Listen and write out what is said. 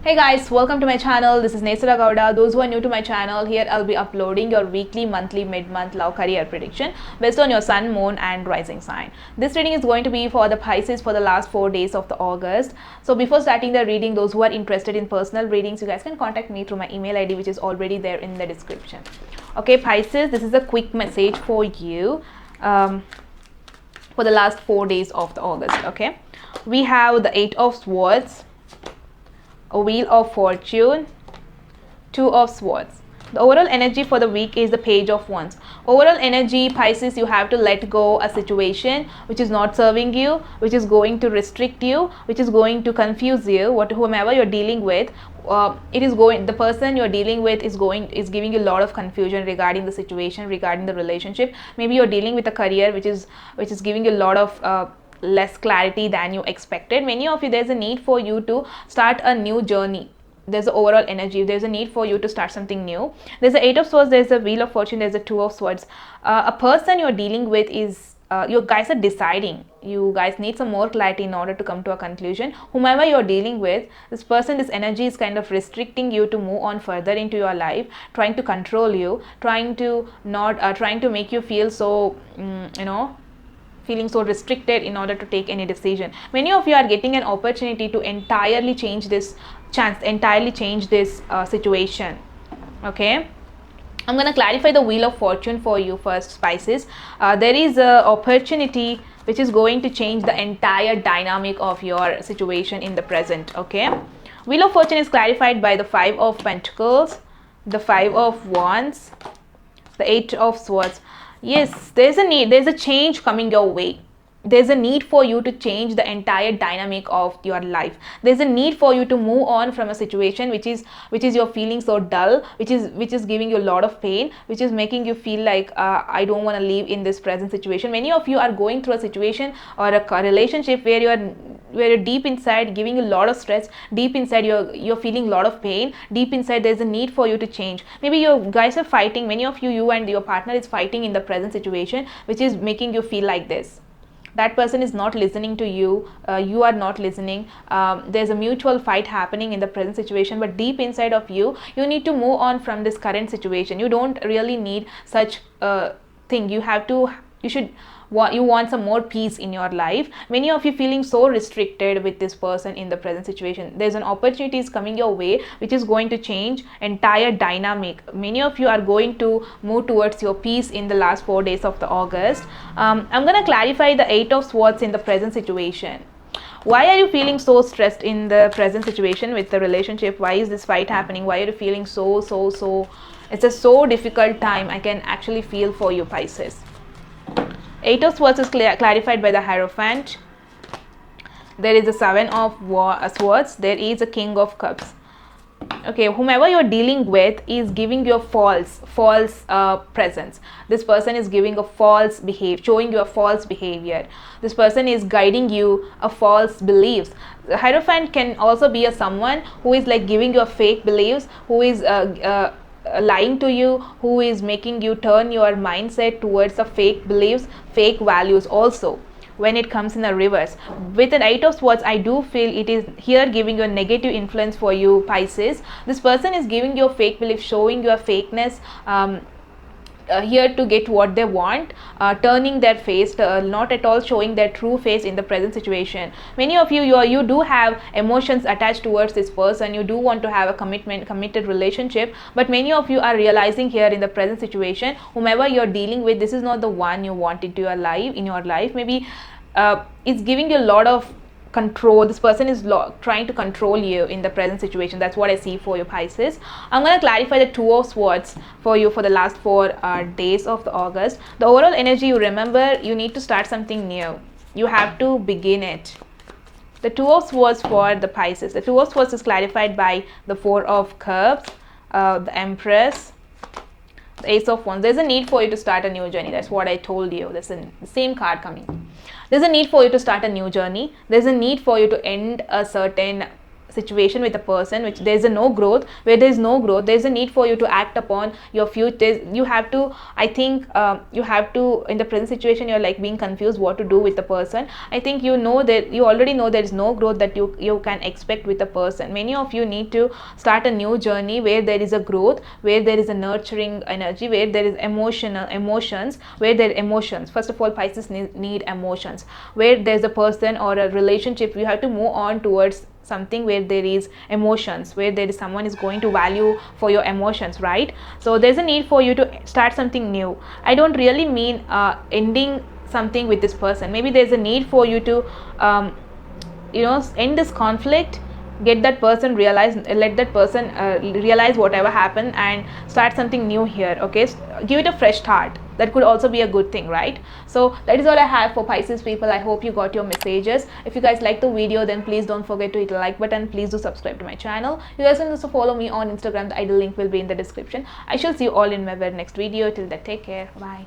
Hey guys, welcome to my channel. This is Nesara Gowda. Those who are new to my channel, here I'll be uploading your weekly, monthly, mid-month love career prediction based on your sun, moon and rising sign. This reading is going to be for the Pisces for the last 4 days of the August. So before starting the reading, those who are interested in personal readings, you guys can contact me through my email ID, which is already there in the description. Okay, Pisces, this is a quick message for you for the last 4 days of the August. Okay, we have the 8 of Swords, a Wheel of Fortune, 2 of Swords. The overall energy for the week is the Page of Wands. Overall energy, Pisces, you have to let go a situation which is not serving you, which is going to restrict you, which is going to confuse you. Whomever you're dealing with, the person you're dealing with is giving you a lot of confusion regarding the situation, regarding the relationship. Maybe you're dealing with a career which is giving you a lot of less clarity than you expected. Many of you, there's a need for you to start a new journey. There's the overall energy, there's a need for you to start something new. There's the 8 of Swords, there's the Wheel of Fortune, there's the 2 of Swords. A person you're dealing with is you guys are deciding. You guys need some more clarity in order to come to a conclusion. Whomever you're dealing with, this person, this energy is kind of restricting you to move on further into your life, trying to control you, trying to make you feel so feeling so restricted in order to take any decision. Many of you are getting an opportunity to entirely change this situation. Okay, I'm going to clarify the Wheel of Fortune for you first, Pisces. There is a opportunity which is going to change the entire dynamic of your situation in the present. Okay, Wheel of Fortune is clarified by the 5 of Pentacles, the 5 of Wands, the 8 of Swords. Yes, there's a change coming your way. There's a need for you to change the entire dynamic of your life. There's a need for you to move on from a situation which is you're feeling so dull, which is giving you a lot of pain, which is making you feel like I don't want to live in this present situation. Many of you are going through a situation or a relationship where you're deep inside giving you a lot of stress. Deep inside you're feeling a lot of pain. Deep inside there's a need for you to change. Maybe you guys are fighting. Many of you and your partner is fighting in the present situation, which is making you feel like this. That person is not listening to you, you are not listening. There's a mutual fight happening in the present situation, but deep inside of you need to move on from this current situation. You don't really need such a thing. You want some more peace in your life. Many of you feeling so restricted with this person in the present situation. There's an opportunity is coming your way which is going to change entire dynamic. Many of you are going to move towards your peace in the last 4 days of the August. I'm going to clarify the 8 of Swords in the present situation. Why are you feeling so stressed in the present situation with the relationship? Why is this fight happening? Why are you feeling so it's a so difficult time? I can actually feel for you, Pisces. 8 of Swords is clarified by the Hierophant. There is a 7 of Swords. There is a King of Cups. Okay, whomever you're dealing with is giving you a false presence. This person is giving showing you a false behavior. This person is guiding you a false beliefs. The Hierophant can also be someone who is like giving you a fake beliefs, who is lying to you, who is making you turn your mindset towards the fake beliefs, fake values also when it comes in a reverse. With an 8 of Swords, I do feel it is here giving you a negative influence for you, Pisces. This person is giving you a fake belief, showing you a fakeness, here to get what they want, turning their face, not at all showing their true face in the present situation. Many of you do have emotions attached towards this person. You do want to have a committed relationship, but many of you are realizing here in the present situation, whomever you're dealing with, this is not the one you want into your life. Maybe it's giving you a lot of control. This person is trying to control you in the present situation. That's what I see for you, Pisces. I'm going to clarify the 2 of Swords for you for the last 4 days of the August. The overall energy, you remember, you need to start something new. You have to begin it. The 2 of Swords for the Pisces. The 2 of Swords is clarified by the 4 of Cups, the Empress, the Ace of Wands. There's a need for you to start a new journey. That's what I told you. There's the same card coming. There's a need for you to start a new journey. There's a need for you to end a certain situation with a person which there is a no growth, where there is no growth, there is a need for you to act upon your future. You have to, I think, you have to, in the present situation you're like being confused what to do with the person. I think you know that you already know there is no growth that you can expect with a person. Many of you need to start a new journey where there is a growth, where there is a nurturing energy, where there is emotions, where there are emotions. First of all, Pisces need emotions. Where there's a person or a relationship, you have to move on towards something where there is emotions, where there is someone is going to value for your emotions, right? So there's a need for you to start something new. I don't really mean ending something with this person. Maybe there's a need for you to end this conflict, get that person realize, let that person realize whatever happened, and start something new here. Okay, give it a fresh start. That could also be a good thing, right? So that is all I have for Pisces people. I hope you got your messages. If you guys like the video, then please don't forget to hit the like button. Please do subscribe to my channel. You guys can also follow me on Instagram. The ID link will be in the description. I shall see you all in my very next video. Till then, take care. Bye.